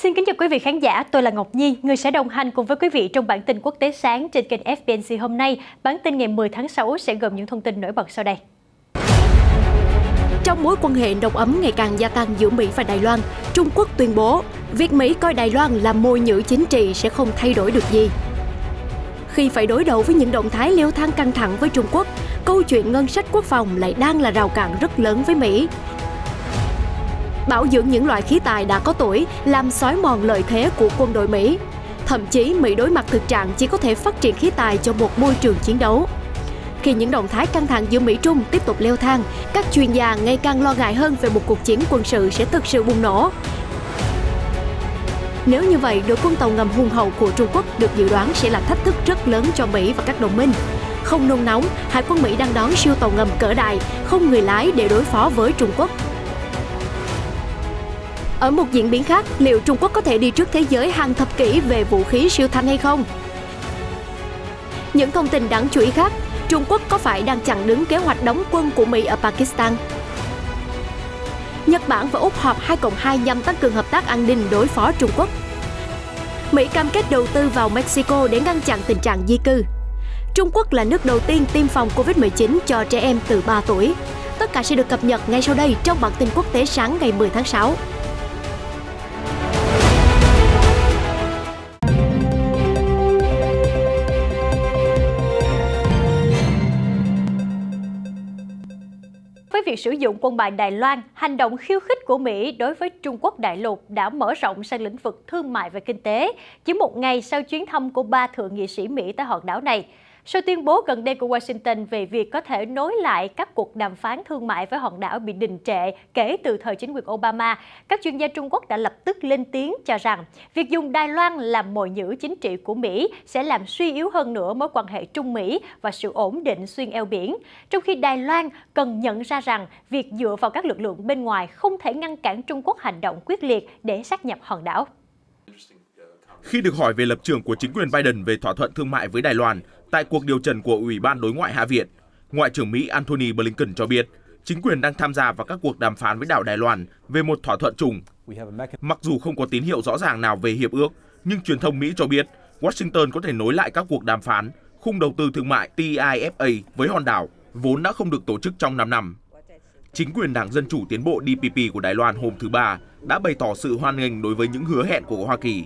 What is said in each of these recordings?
Xin kính chào quý vị khán giả, tôi là Ngọc Nhi, người sẽ đồng hành cùng với quý vị trong bản tin quốc tế sáng trên kênh FBNC hôm nay. Bản tin ngày 10 tháng 6 sẽ gồm những thông tin nổi bật sau đây. Trong mối quan hệ nồng ấm ngày càng gia tăng giữa Mỹ và Đài Loan, Trung Quốc tuyên bố việc Mỹ coi Đài Loan là mồi nhử chính trị sẽ không thay đổi được gì. Khi phải đối đầu với những động thái leo thang căng thẳng với Trung Quốc, câu chuyện ngân sách quốc phòng lại đang là rào cản rất lớn với Mỹ. Bảo dưỡng những loại khí tài đã có tuổi làm xói mòn lợi thế của quân đội Mỹ. Thậm chí Mỹ đối mặt thực trạng chỉ có thể phát triển khí tài cho một môi trường chiến đấu. Khi những động thái căng thẳng giữa Mỹ-Trung tiếp tục leo thang, các chuyên gia ngày càng lo ngại hơn về một cuộc chiến quân sự sẽ thực sự bùng nổ. Nếu như vậy, đội quân tàu ngầm hùng hậu của Trung Quốc được dự đoán sẽ là thách thức rất lớn cho Mỹ và các đồng minh. Không nôn nóng, Hải quân Mỹ đang đón siêu tàu ngầm cỡ đại, không người lái để đối phó với Trung Quốc. Ở một diễn biến khác, liệu Trung Quốc có thể đi trước thế giới hàng thập kỷ về vũ khí siêu thanh hay không? Những thông tin đáng chú ý khác, Trung Quốc có phải đang chặn đứng kế hoạch đóng quân của Mỹ ở Pakistan? Nhật Bản và Úc họp 2+2 nhằm tăng cường hợp tác an ninh đối phó Trung Quốc. Mỹ cam kết đầu tư vào Mexico để ngăn chặn tình trạng di cư. Trung Quốc là nước đầu tiên tiêm phòng Covid-19 cho trẻ em từ 3 tuổi. Tất cả sẽ được cập nhật ngay sau đây trong bản tin quốc tế sáng ngày 10 tháng 6. Với việc sử dụng quân bài Đài Loan, hành động khiêu khích của Mỹ đối với Trung Quốc đại lục đã mở rộng sang lĩnh vực thương mại và kinh tế, chỉ một ngày sau chuyến thăm của 3 thượng nghị sĩ Mỹ tới hòn đảo này. Sau tuyên bố gần đây của Washington về việc có thể nối lại các cuộc đàm phán thương mại với hòn đảo bị đình trệ kể từ thời chính quyền Obama, các chuyên gia Trung Quốc đã lập tức lên tiếng cho rằng việc dùng Đài Loan làm mồi nhử chính trị của Mỹ sẽ làm suy yếu hơn nữa mối quan hệ Trung Mỹ và sự ổn định xuyên eo biển, trong khi Đài Loan cần nhận ra rằng việc dựa vào các lực lượng bên ngoài không thể ngăn cản Trung Quốc hành động quyết liệt để sát nhập hòn đảo. Khi được hỏi về lập trường của chính quyền Biden về thỏa thuận thương mại với Đài Loan, tại cuộc điều trần của Ủy ban Đối ngoại Hạ viện, Ngoại trưởng Mỹ Antony Blinken cho biết chính quyền đang tham gia vào các cuộc đàm phán với đảo Đài Loan về một thỏa thuận chung. Mặc dù không có tín hiệu rõ ràng nào về hiệp ước, nhưng truyền thông Mỹ cho biết Washington có thể nối lại các cuộc đàm phán khung đầu tư thương mại TIFA với hòn đảo, vốn đã không được tổ chức trong 5 năm. Chính quyền Đảng Dân Chủ Tiến bộ DPP của Đài Loan hôm thứ Ba đã bày tỏ sự hoan nghênh đối với những hứa hẹn của Hoa Kỳ.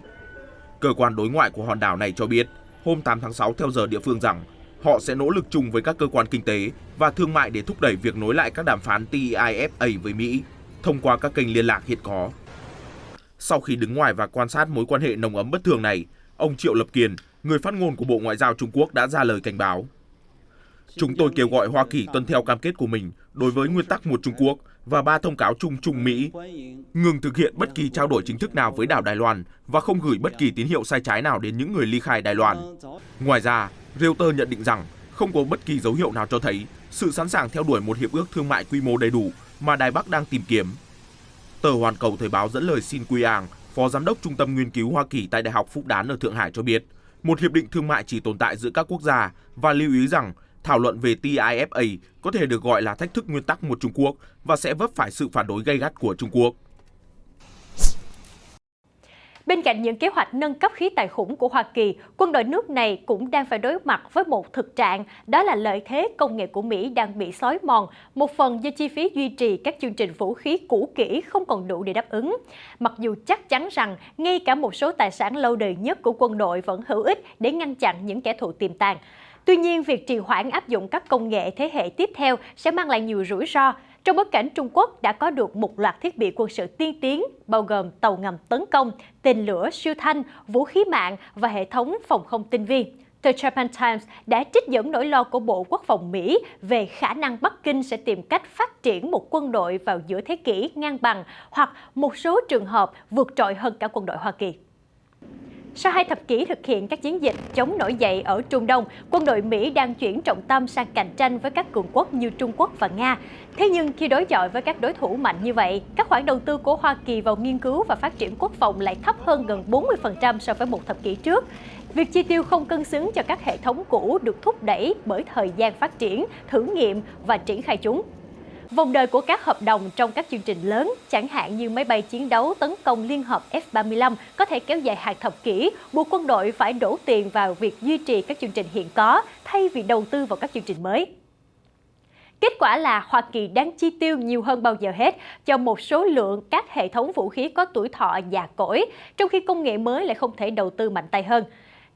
Cơ quan đối ngoại của hòn đảo này cho biết hôm 8 tháng 6 theo giờ địa phương rằng họ sẽ nỗ lực chung với các cơ quan kinh tế và thương mại để thúc đẩy việc nối lại các đàm phán TIFA với Mỹ thông qua các kênh liên lạc hiện có. Sau khi đứng ngoài và quan sát mối quan hệ nồng ấm bất thường này, ông Triệu Lập Kiên, người phát ngôn của Bộ Ngoại giao Trung Quốc đã ra lời cảnh báo. Chúng tôi kêu gọi Hoa Kỳ tuân theo cam kết của mình đối với nguyên tắc một Trung Quốc và 3 thông cáo chung Trung Mỹ, ngừng thực hiện bất kỳ trao đổi chính thức nào với đảo Đài Loan và không gửi bất kỳ tín hiệu sai trái nào đến những người ly khai Đài Loan. Ngoài ra, Reuters nhận định rằng không có bất kỳ dấu hiệu nào cho thấy sự sẵn sàng theo đuổi một hiệp ước thương mại quy mô đầy đủ mà Đài Bắc đang tìm kiếm. Tờ Hoàn Cầu Thời báo dẫn lời Xin Quy Ang, Phó Giám đốc Trung tâm Nghiên cứu Hoa Kỳ tại Đại học Phúc Đán ở Thượng Hải cho biết, một hiệp định thương mại chỉ tồn tại giữa các quốc gia và lưu ý rằng thảo luận về TIFA có thể được gọi là thách thức nguyên tắc một Trung Quốc và sẽ vấp phải sự phản đối gay gắt của Trung Quốc. Bên cạnh những kế hoạch nâng cấp khí tài khủng của Hoa Kỳ, quân đội nước này cũng đang phải đối mặt với một thực trạng, đó là lợi thế công nghệ của Mỹ đang bị xói mòn, một phần do chi phí duy trì các chương trình vũ khí cũ kỹ không còn đủ để đáp ứng. Mặc dù chắc chắn rằng ngay cả một số tài sản lâu đời nhất của quân đội vẫn hữu ích để ngăn chặn những kẻ thù tiềm tàng. Tuy nhiên, việc trì hoãn áp dụng các công nghệ thế hệ tiếp theo sẽ mang lại nhiều rủi ro, trong bối cảnh Trung Quốc đã có được một loạt thiết bị quân sự tiên tiến, bao gồm tàu ngầm tấn công, tên lửa siêu thanh, vũ khí mạng và hệ thống phòng không tinh vi. The Japan Times đã trích dẫn nỗi lo của Bộ Quốc phòng Mỹ về khả năng Bắc Kinh sẽ tìm cách phát triển một quân đội vào giữa thế kỷ ngang bằng hoặc một số trường hợp vượt trội hơn cả quân đội Hoa Kỳ. Sau 2 thập kỷ thực hiện các chiến dịch chống nổi dậy ở Trung Đông, quân đội Mỹ đang chuyển trọng tâm sang cạnh tranh với các cường quốc như Trung Quốc và Nga. Thế nhưng khi đối chọi với các đối thủ mạnh như vậy, các khoản đầu tư của Hoa Kỳ vào nghiên cứu và phát triển quốc phòng lại thấp hơn gần 40% so với một thập kỷ trước. Việc chi tiêu không cân xứng cho các hệ thống cũ được thúc đẩy bởi thời gian phát triển, thử nghiệm và triển khai chúng. Vòng đời của các hợp đồng trong các chương trình lớn, chẳng hạn như máy bay chiến đấu tấn công liên hợp F-35 có thể kéo dài hàng thập kỷ, buộc quân đội phải đổ tiền vào việc duy trì các chương trình hiện có thay vì đầu tư vào các chương trình mới. Kết quả là Hoa Kỳ đang chi tiêu nhiều hơn bao giờ hết cho một số lượng các hệ thống vũ khí có tuổi thọ già cỗi, trong khi công nghệ mới lại không thể đầu tư mạnh tay hơn.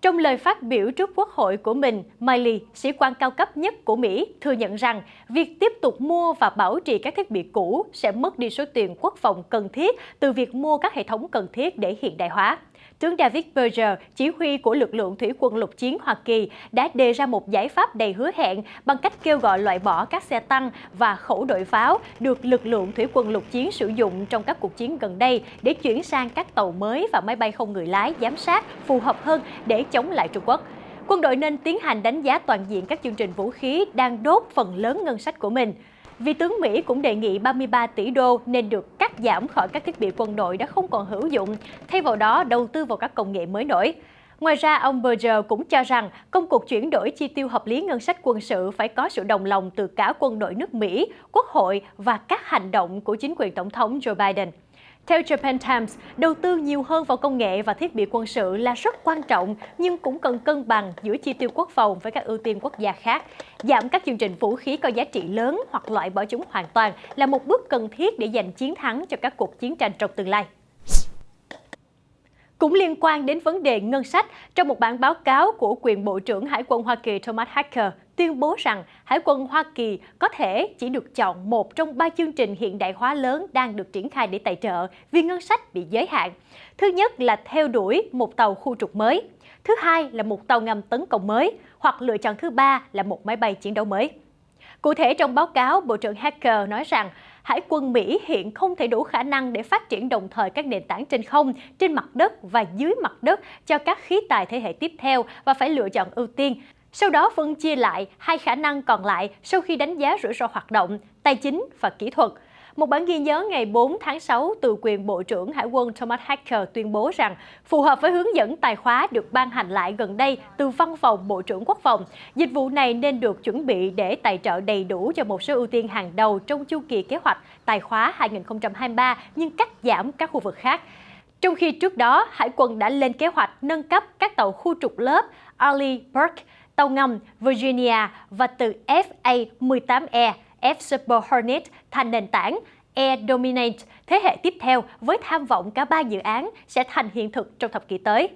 Trong lời phát biểu trước Quốc hội của mình, Milley, sĩ quan cao cấp nhất của Mỹ, thừa nhận rằng việc tiếp tục mua và bảo trì các thiết bị cũ sẽ mất đi số tiền quốc phòng cần thiết từ việc mua các hệ thống cần thiết để hiện đại hóa. Tướng David Berger, chỉ huy của lực lượng thủy quân lục chiến Hoa Kỳ, đã đề ra một giải pháp đầy hứa hẹn bằng cách kêu gọi loại bỏ các xe tăng và khẩu đội pháo được lực lượng thủy quân lục chiến sử dụng trong các cuộc chiến gần đây để chuyển sang các tàu mới và máy bay không người lái giám sát phù hợp hơn để chống lại Trung Quốc. Quân đội nên tiến hành đánh giá toàn diện các chương trình vũ khí đang đốt phần lớn ngân sách của mình. Vị tướng Mỹ cũng đề nghị 33 tỷ đô nên được cắt giảm khỏi các thiết bị quân đội đã không còn hữu dụng, thay vào đó đầu tư vào các công nghệ mới nổi. Ngoài ra, ông Berger cũng cho rằng công cuộc chuyển đổi chi tiêu hợp lý ngân sách quân sự phải có sự đồng lòng từ cả quân đội nước Mỹ, Quốc hội và các hành động của chính quyền Tổng thống Joe Biden. Theo Japan Times, đầu tư nhiều hơn vào công nghệ và thiết bị quân sự là rất quan trọng, nhưng cũng cần cân bằng giữa chi tiêu quốc phòng với các ưu tiên quốc gia khác. Giảm các chương trình vũ khí có giá trị lớn hoặc loại bỏ chúng hoàn toàn là một bước cần thiết để giành chiến thắng cho các cuộc chiến tranh trong tương lai. Cũng liên quan đến vấn đề ngân sách, trong một bản báo cáo của quyền Bộ trưởng Hải quân Hoa Kỳ Thomas Hacker tuyên bố rằng Hải quân Hoa Kỳ có thể chỉ được chọn một trong 3 chương trình hiện đại hóa lớn đang được triển khai để tài trợ vì ngân sách bị giới hạn. Thứ nhất là theo đuổi một tàu khu trục mới. Thứ hai là một tàu ngầm tấn công mới, hoặc lựa chọn thứ ba là một máy bay chiến đấu mới. Cụ thể trong báo cáo, Bộ trưởng Hacker nói rằng Hải quân Mỹ hiện không thể đủ khả năng để phát triển đồng thời các nền tảng trên không, trên mặt đất và dưới mặt đất cho các khí tài thế hệ tiếp theo và phải lựa chọn ưu tiên. Sau đó phân chia lại hai khả năng còn lại sau khi đánh giá rủi ro hoạt động, tài chính và kỹ thuật. Một bản ghi nhớ ngày 4 tháng 6 từ quyền Bộ trưởng Hải quân Thomas Hacker tuyên bố rằng phù hợp với hướng dẫn tài khóa được ban hành lại gần đây từ Văn phòng Bộ trưởng Quốc phòng, dịch vụ này nên được chuẩn bị để tài trợ đầy đủ cho một số ưu tiên hàng đầu trong chu kỳ kế hoạch tài khóa 2023 nhưng cắt giảm các khu vực khác. Trong khi trước đó, Hải quân đã lên kế hoạch nâng cấp các tàu khu trục lớp Arleigh Burke, tàu ngầm Virginia và từ FA-18E, F-Super Hornet thành nền tảng Air Dominate thế hệ tiếp theo với tham vọng cả 3 dự án sẽ thành hiện thực trong thập kỷ tới.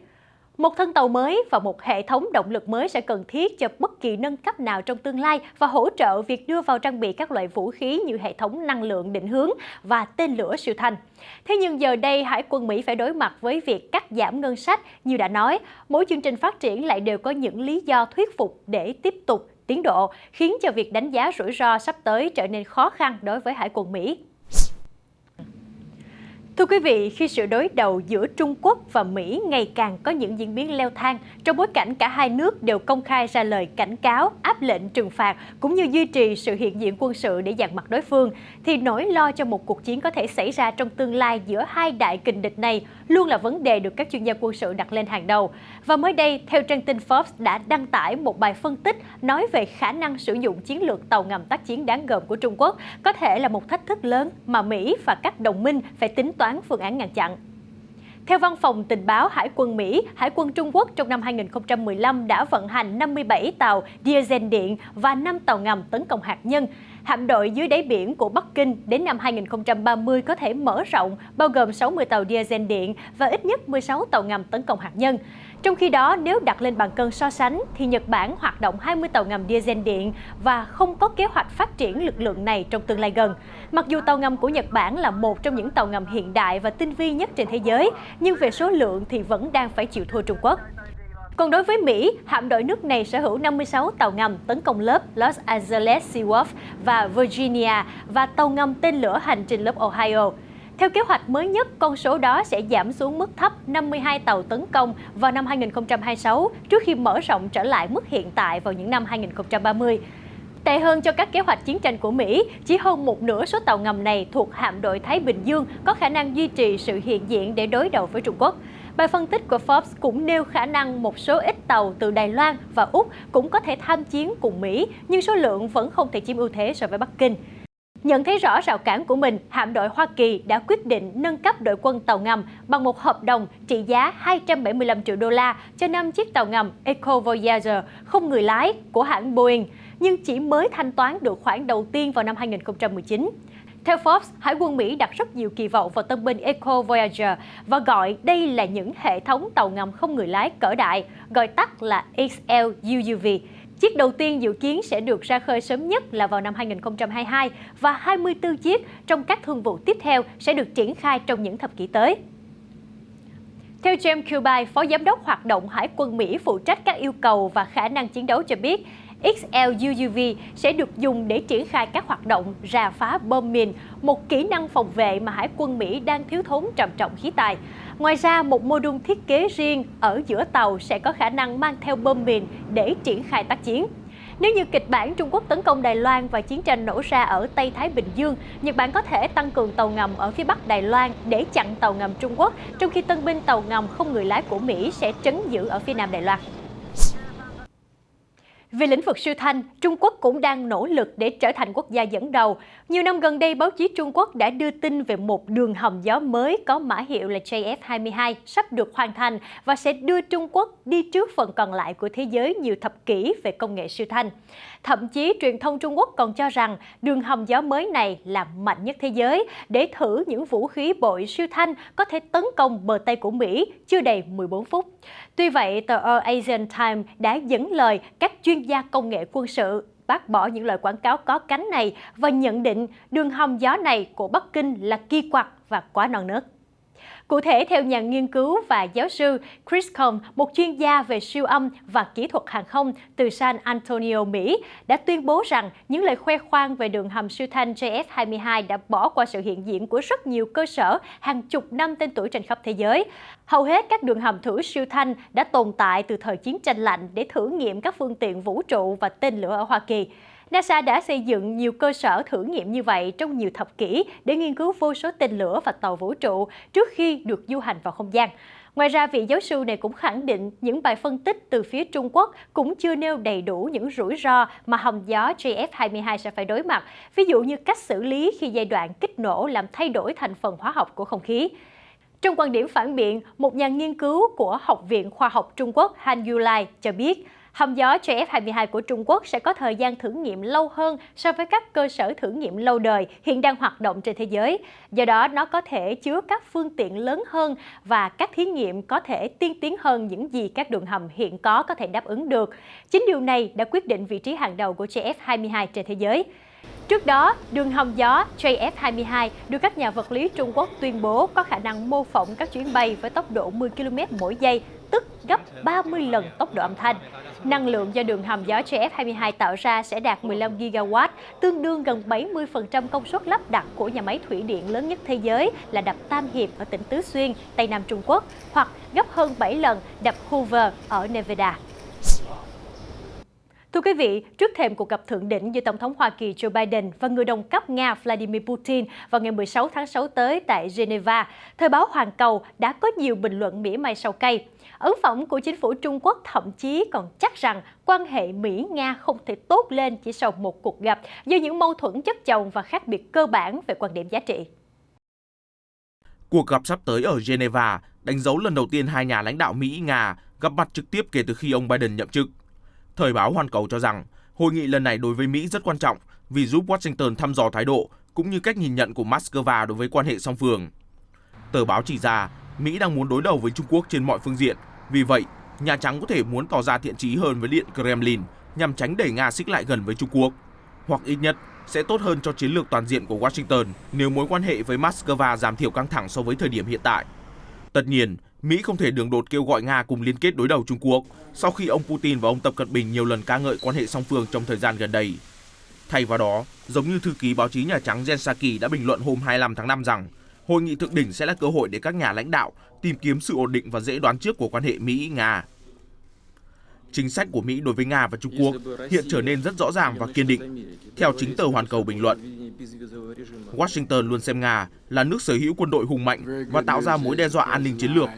Một thân tàu mới và một hệ thống động lực mới sẽ cần thiết cho bất kỳ nâng cấp nào trong tương lai và hỗ trợ việc đưa vào trang bị các loại vũ khí như hệ thống năng lượng định hướng và tên lửa siêu thanh. Thế nhưng giờ đây, Hải quân Mỹ phải đối mặt với việc cắt giảm ngân sách. Như đã nói, mỗi chương trình phát triển lại đều có những lý do thuyết phục để tiếp tục tiến độ, khiến cho việc đánh giá rủi ro sắp tới trở nên khó khăn đối với Hải quân Mỹ. Thưa quý vị, khi sự đối đầu giữa Trung Quốc và Mỹ ngày càng có những diễn biến leo thang, trong bối cảnh cả hai nước đều công khai ra lời cảnh cáo, áp lệnh trừng phạt cũng như duy trì sự hiện diện quân sự để dằn mặt đối phương, thì nỗi lo cho một cuộc chiến có thể xảy ra trong tương lai giữa hai đại kình địch này luôn là vấn đề được các chuyên gia quân sự đặt lên hàng đầu. Và mới đây, theo trang tin Forbes đã đăng tải một bài phân tích nói về khả năng sử dụng chiến lược tàu ngầm tác chiến đáng gờm của Trung Quốc có thể là một thách thức lớn mà Mỹ và các đồng minh phải tính toán phương án ngăn chặn. Theo Văn phòng Tình báo Hải quân Mỹ, Hải quân Trung Quốc trong năm 2015 đã vận hành 57 tàu diesel điện và 5 tàu ngầm tấn công hạt nhân. Hạm đội dưới đáy biển của Bắc Kinh đến năm 2030 có thể mở rộng, bao gồm 60 tàu diesel điện và ít nhất 16 tàu ngầm tấn công hạt nhân. Trong khi đó, nếu đặt lên bàn cân so sánh, thì Nhật Bản hoạt động 20 tàu ngầm diesel điện và không có kế hoạch phát triển lực lượng này trong tương lai gần. Mặc dù tàu ngầm của Nhật Bản là một trong những tàu ngầm hiện đại và tinh vi nhất trên thế giới, nhưng về số lượng thì vẫn đang phải chịu thua Trung Quốc. Còn đối với Mỹ, hạm đội nước này sở hữu 56 tàu ngầm tấn công lớp Los Angeles Seaworth và Virginia và tàu ngầm tên lửa hành trình lớp Ohio. Theo kế hoạch mới nhất, con số đó sẽ giảm xuống mức thấp 52 tàu tấn công vào năm 2026 trước khi mở rộng trở lại mức hiện tại vào những năm 2030. Tệ hơn cho các kế hoạch chiến tranh của Mỹ, chỉ hơn một nửa số tàu ngầm này thuộc hạm đội Thái Bình Dương có khả năng duy trì sự hiện diện để đối đầu với Trung Quốc. Bài phân tích của Forbes cũng nêu khả năng một số ít tàu từ Đài Loan và Úc cũng có thể tham chiến cùng Mỹ, nhưng số lượng vẫn không thể chiếm ưu thế so với Bắc Kinh. Nhận thấy rõ rào cản của mình, hạm đội Hoa Kỳ đã quyết định nâng cấp đội quân tàu ngầm bằng một hợp đồng trị giá 275 triệu đô la cho 5 chiếc tàu ngầm Eco Voyager không người lái của hãng Boeing, nhưng chỉ mới thanh toán được khoản đầu tiên vào năm 2019. Theo Forbes, Hải quân Mỹ đặt rất nhiều kỳ vọng vào tân binh Eco Voyager và gọi đây là những hệ thống tàu ngầm không người lái cỡ đại, gọi tắt là XLUUV. Chiếc đầu tiên dự kiến sẽ được ra khơi sớm nhất là vào năm 2022 và 24 chiếc trong các thương vụ tiếp theo sẽ được triển khai trong những thập kỷ tới. Theo James Kilby, Phó Giám đốc hoạt động Hải quân Mỹ phụ trách các yêu cầu và khả năng chiến đấu cho biết, XLUUV sẽ được dùng để triển khai các hoạt động rà phá bom mìn, một kỹ năng phòng vệ mà Hải quân Mỹ đang thiếu thốn trầm trọng khí tài. Ngoài ra, một mô đun thiết kế riêng ở giữa tàu sẽ có khả năng mang theo bom mìn để triển khai tác chiến. Nếu như kịch bản Trung Quốc tấn công Đài Loan và chiến tranh nổ ra ở Tây Thái Bình Dương, Nhật Bản có thể tăng cường tàu ngầm ở phía Bắc Đài Loan để chặn tàu ngầm Trung Quốc, trong khi tân binh tàu ngầm không người lái của Mỹ sẽ trấn giữ ở phía Nam Đài Loan. Về lĩnh vực siêu thanh, Trung Quốc cũng đang nỗ lực để trở thành quốc gia dẫn đầu. Nhiều năm gần đây, báo chí Trung Quốc đã đưa tin về một đường hầm gió mới có mã hiệu là JF-22 sắp được hoàn thành và sẽ đưa Trung Quốc đi trước phần còn lại của thế giới nhiều thập kỷ về công nghệ siêu thanh. Thậm chí, truyền thông Trung Quốc còn cho rằng đường hầm gió mới này là mạnh nhất thế giới để thử những vũ khí bội siêu thanh có thể tấn công bờ Tây của Mỹ chưa đầy 14 phút. Tuy vậy, tờ Asian Times đã dẫn lời các chuyên gia công nghệ quân sự bác bỏ những lời quảng cáo có cánh này và nhận định đường hầm gió này của Bắc Kinh là kỳ quặc và quá non nớt. Cụ thể, theo nhà nghiên cứu và giáo sư Chris Cohn, một chuyên gia về siêu âm và kỹ thuật hàng không từ San Antonio, Mỹ, đã tuyên bố rằng những lời khoe khoang về đường hầm siêu thanh JF-22 đã bỏ qua sự hiện diện của rất nhiều cơ sở hàng chục năm tên tuổi trên khắp thế giới. Hầu hết các đường hầm thử siêu thanh đã tồn tại từ thời chiến tranh lạnh để thử nghiệm các phương tiện vũ trụ và tên lửa ở Hoa Kỳ. NASA đã xây dựng nhiều cơ sở thử nghiệm như vậy trong nhiều thập kỷ để nghiên cứu vô số tên lửa và tàu vũ trụ trước khi được du hành vào không gian. Ngoài ra, vị giáo sư này cũng khẳng định những bài phân tích từ phía Trung Quốc cũng chưa nêu đầy đủ những rủi ro mà hầm gió JF-22 sẽ phải đối mặt, ví dụ như cách xử lý khi giai đoạn kích nổ làm thay đổi thành phần hóa học của không khí. Trong quan điểm phản biện, một nhà nghiên cứu của Học viện Khoa học Trung Quốc Han Yulai cho biết, hầm gió JF-22 của Trung Quốc sẽ có thời gian thử nghiệm lâu hơn so với các cơ sở thử nghiệm lâu đời hiện đang hoạt động trên thế giới. Do đó, nó có thể chứa các phương tiện lớn hơn và các thí nghiệm có thể tiên tiến hơn những gì các đường hầm hiện có thể đáp ứng được. Chính điều này đã quyết định vị trí hàng đầu của JF-22 trên thế giới. Trước đó, đường hầm gió JF-22 được các nhà vật lý Trung Quốc tuyên bố có khả năng mô phỏng các chuyến bay với tốc độ 10 km mỗi giây, tức gấp 30 lần tốc độ âm thanh. Năng lượng do đường hầm gió JF-22 tạo ra sẽ đạt 15 GW, tương đương gần 70% công suất lắp đặt của nhà máy thủy điện lớn nhất thế giới là đập Tam Hiệp ở tỉnh Tứ Xuyên, Tây Nam Trung Quốc, hoặc gấp hơn 7 lần đập Hoover ở Nevada. Thưa quý vị, trước thềm cuộc gặp thượng đỉnh giữa Tổng thống Hoa Kỳ Joe Biden và người đồng cấp Nga Vladimir Putin vào ngày 16 tháng 6 tới tại Geneva, Thời báo Hoàn Cầu đã có nhiều bình luận mỉa mai sầu cay. Ấn phẩm của chính phủ Trung Quốc thậm chí còn chắc rằng quan hệ Mỹ-Nga không thể tốt lên chỉ sau một cuộc gặp do những mâu thuẫn chất chồng và khác biệt cơ bản về quan điểm giá trị. Cuộc gặp sắp tới ở Geneva đánh dấu lần đầu tiên hai nhà lãnh đạo Mỹ-Nga gặp mặt trực tiếp kể từ khi ông Biden nhậm chức. Thời báo Hoàn Cầu cho rằng hội nghị lần này đối với Mỹ rất quan trọng vì giúp Washington thăm dò thái độ cũng như cách nhìn nhận của Moscow đối với quan hệ song phương. Tờ báo chỉ ra Mỹ đang muốn đối đầu với Trung Quốc trên mọi phương diện, vì vậy Nhà Trắng có thể muốn tỏ ra thiện chí hơn với Điện Kremlin nhằm tránh đẩy Nga xích lại gần với Trung Quốc, hoặc ít nhất sẽ tốt hơn cho chiến lược toàn diện của Washington nếu mối quan hệ với Moscow giảm thiểu căng thẳng so với thời điểm hiện tại. Tất nhiên, Mỹ không thể đường đột kêu gọi Nga cùng liên kết đối đầu Trung Quốc sau khi ông Putin và ông Tập Cận Bình nhiều lần ca ngợi quan hệ song phương trong thời gian gần đây. Thay vào đó, giống như thư ký báo chí Nhà Trắng Jen Psaki đã bình luận hôm 25 tháng 5 rằng hội nghị thượng đỉnh sẽ là cơ hội để các nhà lãnh đạo tìm kiếm sự ổn định và dễ đoán trước của quan hệ Mỹ-Nga. Chính sách của Mỹ đối với Nga và Trung Quốc hiện trở nên rất rõ ràng và kiên định. Theo chính tờ Hoàn Cầu bình luận, Washington luôn xem Nga là nước sở hữu quân đội hùng mạnh và tạo ra mối đe dọa an ninh chiến lược,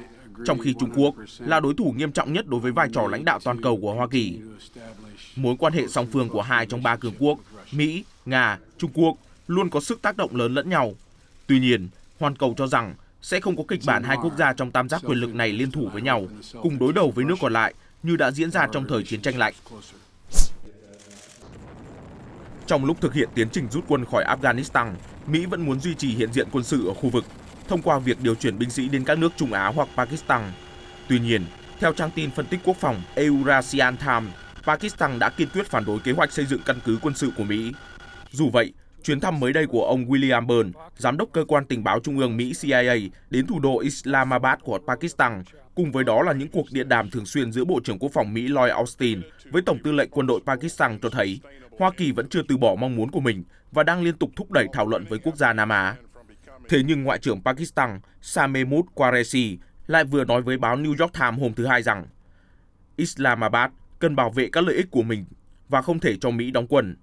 trong khi Trung Quốc là đối thủ nghiêm trọng nhất đối với vai trò lãnh đạo toàn cầu của Hoa Kỳ. Mối quan hệ song phương của hai trong ba cường quốc Mỹ, Nga, Trung Quốc luôn có sức tác động lớn lẫn nhau. Tuy nhiên, Hoàn Cầu cho rằng sẽ không có kịch bản hai quốc gia trong tam giác quyền lực này liên thủ với nhau, cùng đối đầu với nước còn lại như đã diễn ra trong thời chiến tranh lạnh. Trong lúc thực hiện tiến trình rút quân khỏi Afghanistan, Mỹ vẫn muốn duy trì hiện diện quân sự ở khu vực thông qua việc điều chuyển binh sĩ đến các nước Trung Á hoặc Pakistan. Tuy nhiên, theo trang tin phân tích quốc phòng Eurasian Times, Pakistan đã kiên quyết phản đối kế hoạch xây dựng căn cứ quân sự của Mỹ. Dù vậy, chuyến thăm mới đây của ông William Burns, giám đốc cơ quan tình báo trung ương Mỹ CIA đến thủ đô Islamabad của Pakistan, cùng với đó là những cuộc điện đàm thường xuyên giữa Bộ trưởng Quốc phòng Mỹ Lloyd Austin với Tổng tư lệnh quân đội Pakistan cho thấy Hoa Kỳ vẫn chưa từ bỏ mong muốn của mình và đang liên tục thúc đẩy thảo luận với quốc gia Nam Á. Thế nhưng Ngoại trưởng Pakistan Shahmehmood Qureshi lại vừa nói với báo New York Times hôm thứ Hai rằng Islamabad cần bảo vệ các lợi ích của mình và không thể cho Mỹ đóng quân.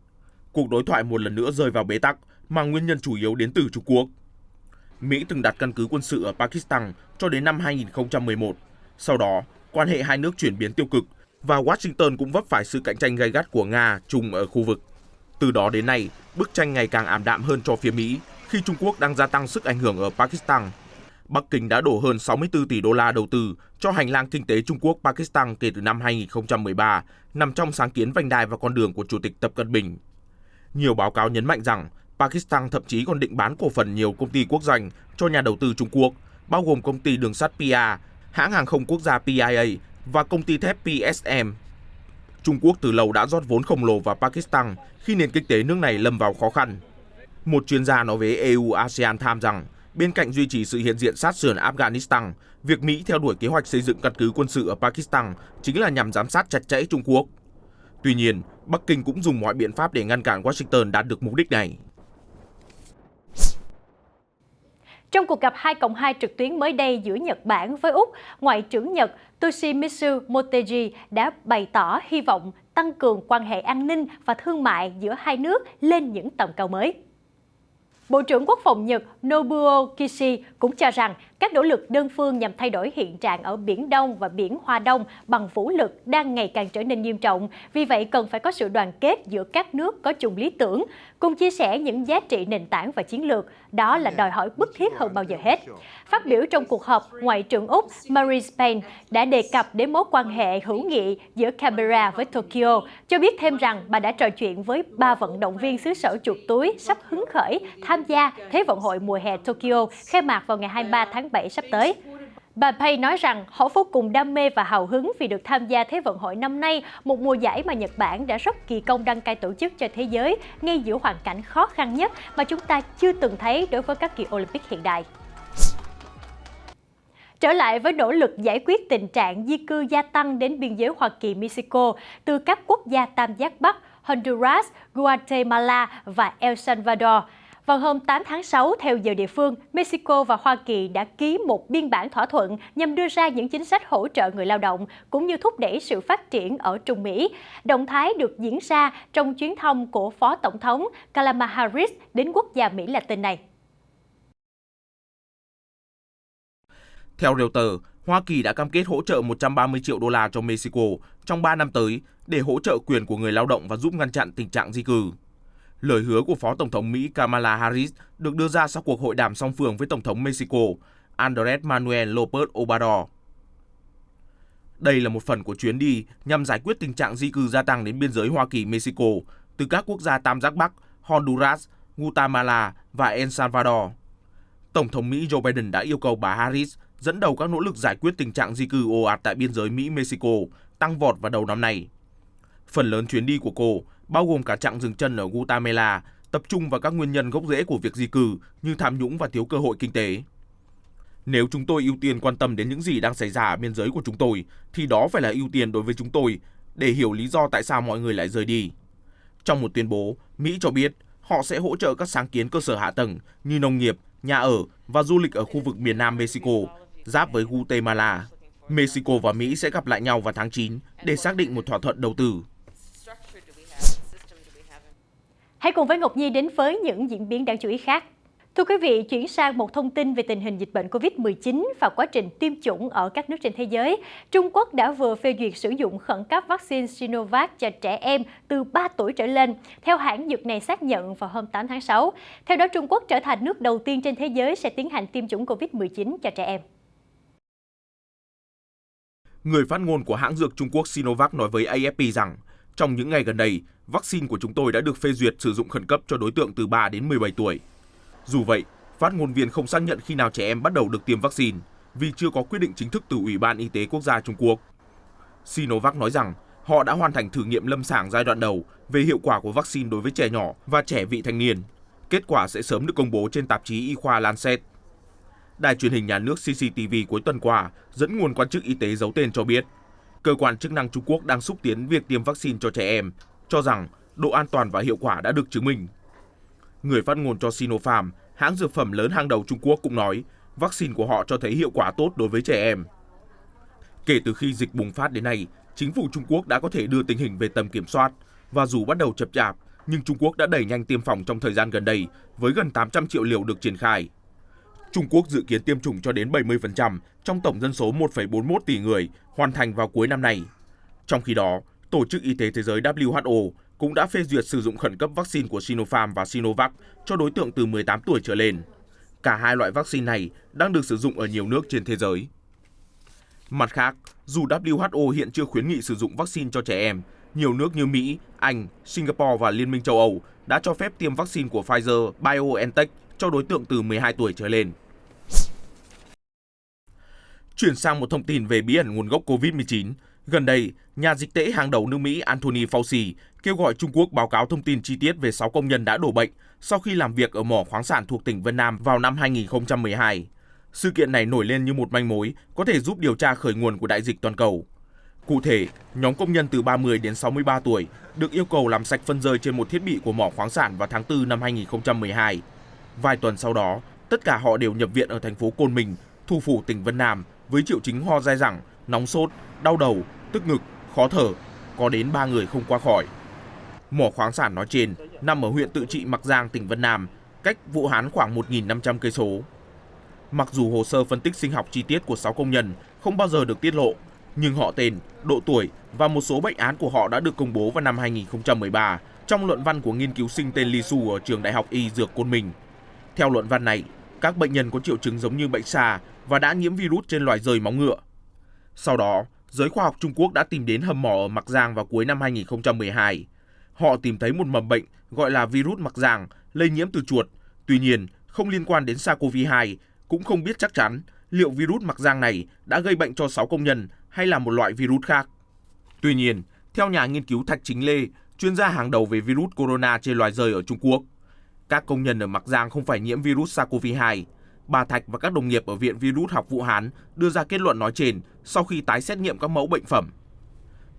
Cuộc đối thoại một lần nữa rơi vào bế tắc mà nguyên nhân chủ yếu đến từ Trung Quốc. Mỹ từng đặt căn cứ quân sự ở Pakistan cho đến năm 2011. Sau đó, quan hệ hai nước chuyển biến tiêu cực và Washington cũng vấp phải sự cạnh tranh gay gắt của Nga, Trung ở khu vực. Từ đó đến nay, bức tranh ngày càng ảm đạm hơn cho phía Mỹ khi Trung Quốc đang gia tăng sức ảnh hưởng ở Pakistan. Bắc Kinh đã đổ hơn 64 tỷ đô la đầu tư cho hành lang kinh tế Trung Quốc-Pakistan kể từ năm 2013, nằm trong sáng kiến vành đai và con đường của Chủ tịch Tập Cận Bình. Nhiều báo cáo nhấn mạnh rằng Pakistan thậm chí còn định bán cổ phần nhiều công ty quốc doanh cho nhà đầu tư Trung Quốc, bao gồm công ty đường sắt PIA, hãng hàng không quốc gia PIA và công ty thép PSM. Trung Quốc từ lâu đã rót vốn khổng lồ vào Pakistan khi nền kinh tế nước này lâm vào khó khăn. Một chuyên gia nói với EU-ASEAN Times rằng bên cạnh duy trì sự hiện diện sát sườn Afghanistan, việc Mỹ theo đuổi kế hoạch xây dựng căn cứ quân sự ở Pakistan chính là nhằm giám sát chặt chẽ Trung Quốc. Tuy nhiên, Bắc Kinh cũng dùng mọi biện pháp để ngăn cản Washington đạt được mục đích này. Trong cuộc gặp 2+2 trực tuyến mới đây giữa Nhật Bản với Úc, Ngoại trưởng Nhật Toshimitsu Motegi đã bày tỏ hy vọng tăng cường quan hệ an ninh và thương mại giữa hai nước lên những tầm cao mới. Bộ trưởng Quốc phòng Nhật Nobuo Kishi cũng cho rằng các nỗ lực đơn phương nhằm thay đổi hiện trạng ở Biển Đông và Biển Hoa Đông bằng vũ lực đang ngày càng trở nên nghiêm trọng. Vì vậy, cần phải có sự đoàn kết giữa các nước có chung lý tưởng, cùng chia sẻ những giá trị nền tảng và chiến lược. Đó là đòi hỏi bức thiết hơn bao giờ hết. Phát biểu trong cuộc họp, Ngoại trưởng Úc Marise Payne đã đề cập đến mối quan hệ hữu nghị giữa Canberra với Tokyo, cho biết thêm rằng bà đã trò chuyện với 3 vận động viên xứ sở chuột túi sắp hứng khởi tham gia Thế vận hội mùa hè Tokyo khai mạc vào ngày 23 tháng 7 sắp tới. Bà Payne nói rằng họ vô cùng đam mê và hào hứng vì được tham gia Thế vận hội năm nay, một mùa giải mà Nhật Bản đã rất kỳ công đăng cai tổ chức cho thế giới, ngay giữa hoàn cảnh khó khăn nhất mà chúng ta chưa từng thấy đối với các kỳ Olympic hiện đại. Trở lại với nỗ lực giải quyết tình trạng di cư gia tăng đến biên giới Hoa Kỳ-Mexico từ các quốc gia tam giác Bắc, Honduras, Guatemala và El Salvador. Vào hôm 8 tháng 6, theo giờ địa phương, Mexico và Hoa Kỳ đã ký một biên bản thỏa thuận nhằm đưa ra những chính sách hỗ trợ người lao động, cũng như thúc đẩy sự phát triển ở Trung Mỹ. Động thái được diễn ra trong chuyến thăm của Phó Tổng thống Kamala Harris đến quốc gia Mỹ Latin này. Theo Reuters, Hoa Kỳ đã cam kết hỗ trợ 130 triệu đô la cho Mexico trong 3 năm tới để hỗ trợ quyền của người lao động và giúp ngăn chặn tình trạng di cư. Lời hứa của Phó Tổng thống Mỹ Kamala Harris được đưa ra sau cuộc hội đàm song phương với Tổng thống Mexico Andrés Manuel López Obrador. Đây là một phần của chuyến đi nhằm giải quyết tình trạng di cư gia tăng đến biên giới Hoa Kỳ-Mexico từ các quốc gia tam giác Bắc, Honduras, Guatemala và El Salvador. Tổng thống Mỹ Joe Biden đã yêu cầu bà Harris dẫn đầu các nỗ lực giải quyết tình trạng di cư ồ ạt tại biên giới Mỹ-Mexico tăng vọt vào đầu năm nay. Phần lớn chuyến đi của cô, bao gồm cả chặng dừng chân ở Guatemala, tập trung vào các nguyên nhân gốc rễ của việc di cư như tham nhũng và thiếu cơ hội kinh tế. Nếu chúng tôi ưu tiên quan tâm đến những gì đang xảy ra ở biên giới của chúng tôi, thì đó phải là ưu tiên đối với chúng tôi để hiểu lý do tại sao mọi người lại rời đi. Trong một tuyên bố, Mỹ cho biết họ sẽ hỗ trợ các sáng kiến cơ sở hạ tầng như nông nghiệp, nhà ở và du lịch ở khu vực miền Nam Mexico, giáp với Guatemala. Mexico và Mỹ sẽ gặp lại nhau vào tháng 9 để xác định một thỏa thuận đầu tư. Hãy cùng với Ngọc Nhi đến với những diễn biến đáng chú ý khác. Thưa quý vị, chuyển sang một thông tin về tình hình dịch bệnh COVID-19 và quá trình tiêm chủng ở các nước trên thế giới. Trung Quốc đã vừa phê duyệt sử dụng khẩn cấp vaccine Sinovac cho trẻ em từ 3 tuổi trở lên, theo hãng dược này xác nhận vào hôm 8 tháng 6. Theo đó, Trung Quốc trở thành nước đầu tiên trên thế giới sẽ tiến hành tiêm chủng COVID-19 cho trẻ em. Người phát ngôn của hãng dược Trung Quốc Sinovac nói với AFP rằng, trong những ngày gần đây, vaccine của chúng tôi đã được phê duyệt sử dụng khẩn cấp cho đối tượng từ 3 đến 17 tuổi. Dù vậy, phát ngôn viên không xác nhận khi nào trẻ em bắt đầu được tiêm vaccine vì chưa có quyết định chính thức từ Ủy ban Y tế Quốc gia Trung Quốc. Sinovac nói rằng họ đã hoàn thành thử nghiệm lâm sàng giai đoạn đầu về hiệu quả của vaccine đối với trẻ nhỏ và trẻ vị thành niên. Kết quả sẽ sớm được công bố trên tạp chí y khoa Lancet. Đài truyền hình nhà nước CCTV cuối tuần qua dẫn nguồn quan chức y tế giấu tên cho biết, cơ quan chức năng Trung Quốc đang xúc tiến việc tiêm vaccine cho trẻ em, cho rằng độ an toàn và hiệu quả đã được chứng minh. Người phát ngôn cho Sinopharm, hãng dược phẩm lớn hàng đầu Trung Quốc cũng nói, vaccine của họ cho thấy hiệu quả tốt đối với trẻ em. Kể từ khi dịch bùng phát đến nay, chính phủ Trung Quốc đã có thể đưa tình hình về tầm kiểm soát, và dù bắt đầu chậm chạp, nhưng Trung Quốc đã đẩy nhanh tiêm phòng trong thời gian gần đây, với gần 800 triệu liều được triển khai. Trung Quốc dự kiến tiêm chủng cho đến 70% trong tổng dân số 1,41 tỷ người hoàn thành vào cuối năm nay. Trong khi đó, Tổ chức Y tế Thế giới WHO cũng đã phê duyệt sử dụng khẩn cấp vaccine của Sinopharm và Sinovac cho đối tượng từ 18 tuổi trở lên. Cả hai loại vaccine này đang được sử dụng ở nhiều nước trên thế giới. Mặt khác, dù WHO hiện chưa khuyến nghị sử dụng vaccine cho trẻ em, nhiều nước như Mỹ, Anh, Singapore và Liên minh châu Âu đã cho phép tiêm vaccine của Pfizer-BioNTech cho đối tượng từ 12 tuổi trở lên. Chuyển sang một thông tin về bí ẩn nguồn gốc COVID-19. Gần đây, nhà dịch tễ hàng đầu nước Mỹ Anthony Fauci kêu gọi Trung Quốc báo cáo thông tin chi tiết về 6 công nhân đã đổ bệnh sau khi làm việc ở mỏ khoáng sản thuộc tỉnh Vân Nam vào năm 2012. Sự kiện này nổi lên như một manh mối có thể giúp điều tra khởi nguồn của đại dịch toàn cầu. Cụ thể, nhóm công nhân từ 30 đến 63 tuổi được yêu cầu làm sạch phân rơi trên một thiết bị của mỏ khoáng sản vào tháng 4 năm 2012. Vài tuần sau đó, tất cả họ đều nhập viện ở thành phố Côn Minh, thủ phủ tỉnh Vân Nam, với triệu chứng ho dai dẳng, nóng sốt, đau đầu, tức ngực, khó thở, có đến 3 người không qua khỏi. Mỏ khoáng sản nói trên nằm ở huyện Tự Trị Mặc Giang, tỉnh Vân Nam, cách Vũ Hán khoảng 1.500 cây số. Mặc dù hồ sơ phân tích sinh học chi tiết của 6 công nhân không bao giờ được tiết lộ, nhưng họ tên, độ tuổi và một số bệnh án của họ đã được công bố vào năm 2013 trong luận văn của nghiên cứu sinh tên Li Su ở trường Đại học Y Dược Côn Minh. Theo luận văn này, các bệnh nhân có triệu chứng giống như bệnh SARS và đã nhiễm virus trên loài dơi móng ngựa. Sau đó, giới khoa học Trung Quốc đã tìm đến hầm mỏ ở Mặc Giang vào cuối năm 2012. Họ tìm thấy một mầm bệnh gọi là virus Mặc Giang lây nhiễm từ chuột, tuy nhiên không liên quan đến SARS-CoV-2, cũng không biết chắc chắn liệu virus Mặc Giang này đã gây bệnh cho 6 công nhân hay là một loại virus khác. Tuy nhiên, theo nhà nghiên cứu Thạch Chính Lê, chuyên gia hàng đầu về virus corona trên loài dơi ở Trung Quốc, các công nhân ở Mặc Giang không phải nhiễm virus SARS-CoV-2. Bà Thạch và các đồng nghiệp ở Viện Virus học Vũ Hán đưa ra kết luận nói trên sau khi tái xét nghiệm các mẫu bệnh phẩm.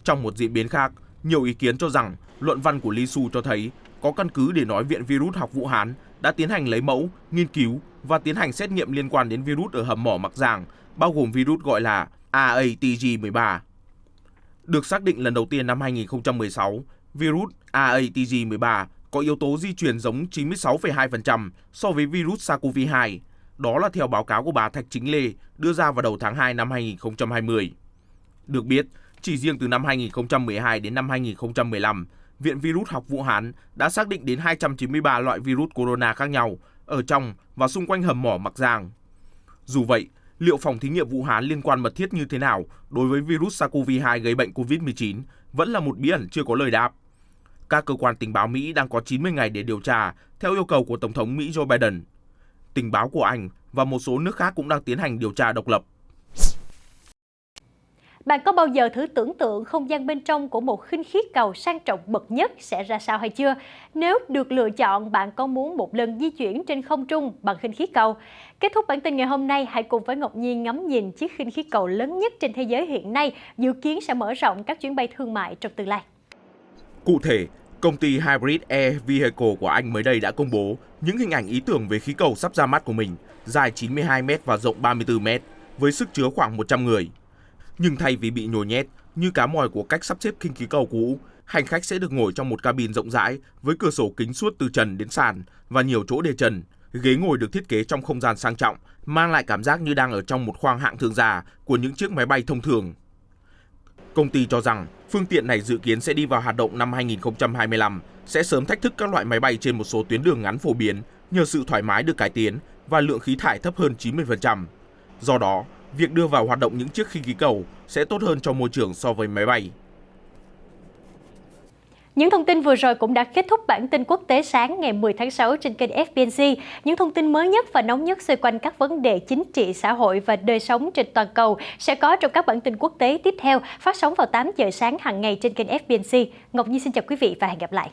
Trong một diễn biến khác, nhiều ý kiến cho rằng luận văn của Li Su cho thấy có căn cứ để nói Viện Virus học Vũ Hán đã tiến hành lấy mẫu, nghiên cứu và tiến hành xét nghiệm liên quan đến virus ở hầm mỏ Mặc Giang, bao gồm virus gọi là AATG13. Được xác định lần đầu tiên năm 2016, virus AATG13 có yếu tố di truyền giống 96,2% so với virus SARS-CoV-2. Đó là theo báo cáo của bà Thạch Chính Lê đưa ra vào đầu tháng 2 năm 2020. Được biết, chỉ riêng từ năm 2012 đến năm 2015, Viện Virus học Vũ Hán đã xác định đến 293 loại virus corona khác nhau ở trong và xung quanh hầm mỏ Mặc Giang. Dù vậy, liệu phòng thí nghiệm Vũ Hán liên quan mật thiết như thế nào đối với virus SARS-CoV-2 gây bệnh COVID-19 vẫn là một bí ẩn chưa có lời đáp. Các cơ quan tình báo Mỹ đang có 90 ngày để điều tra theo yêu cầu của Tổng thống Mỹ Joe Biden. Tình báo của Anh và một số nước khác cũng đang tiến hành điều tra độc lập. Bạn có bao giờ thử tưởng tượng không gian bên trong của một khinh khí cầu sang trọng bậc nhất sẽ ra sao hay chưa? Nếu được lựa chọn, bạn có muốn một lần di chuyển trên không trung bằng khinh khí cầu? Kết thúc bản tin ngày hôm nay, hãy cùng với Ngọc Nhiên ngắm nhìn chiếc khinh khí cầu lớn nhất trên thế giới hiện nay, dự kiến sẽ mở rộng các chuyến bay thương mại trong tương lai. Cụ thể, công ty Hybrid Air Vehicle của Anh mới đây đã công bố những hình ảnh ý tưởng về khí cầu sắp ra mắt của mình, dài 92m và rộng 34m, với sức chứa khoảng 100 người. Nhưng thay vì bị nhồi nhét như cá mòi của cách sắp xếp khinh khí cầu cũ, hành khách sẽ được ngồi trong một cabin rộng rãi với cửa sổ kính suốt từ trần đến sàn và nhiều chỗ để trần, Ghế ngồi được thiết kế trong không gian sang trọng, mang lại cảm giác như đang ở trong một khoang hạng thương gia của những chiếc máy bay thông thường. Công ty cho rằng phương tiện này dự kiến sẽ đi vào hoạt động năm 2025, sẽ sớm thách thức các loại máy bay trên một số tuyến đường ngắn phổ biến nhờ sự thoải mái được cải tiến và lượng khí thải thấp hơn 90%. Do đó, việc đưa vào hoạt động những chiếc khinh khí cầu sẽ tốt hơn cho môi trường so với máy bay. Những thông tin vừa rồi cũng đã kết thúc bản tin quốc tế sáng ngày 10 tháng 6 trên kênh FBNC. Những thông tin mới nhất và nóng nhất xoay quanh các vấn đề chính trị, xã hội và đời sống trên toàn cầu sẽ có trong các bản tin quốc tế tiếp theo phát sóng vào 8 giờ sáng hàng ngày trên kênh FBNC. Ngọc Nhi xin chào quý vị và hẹn gặp lại.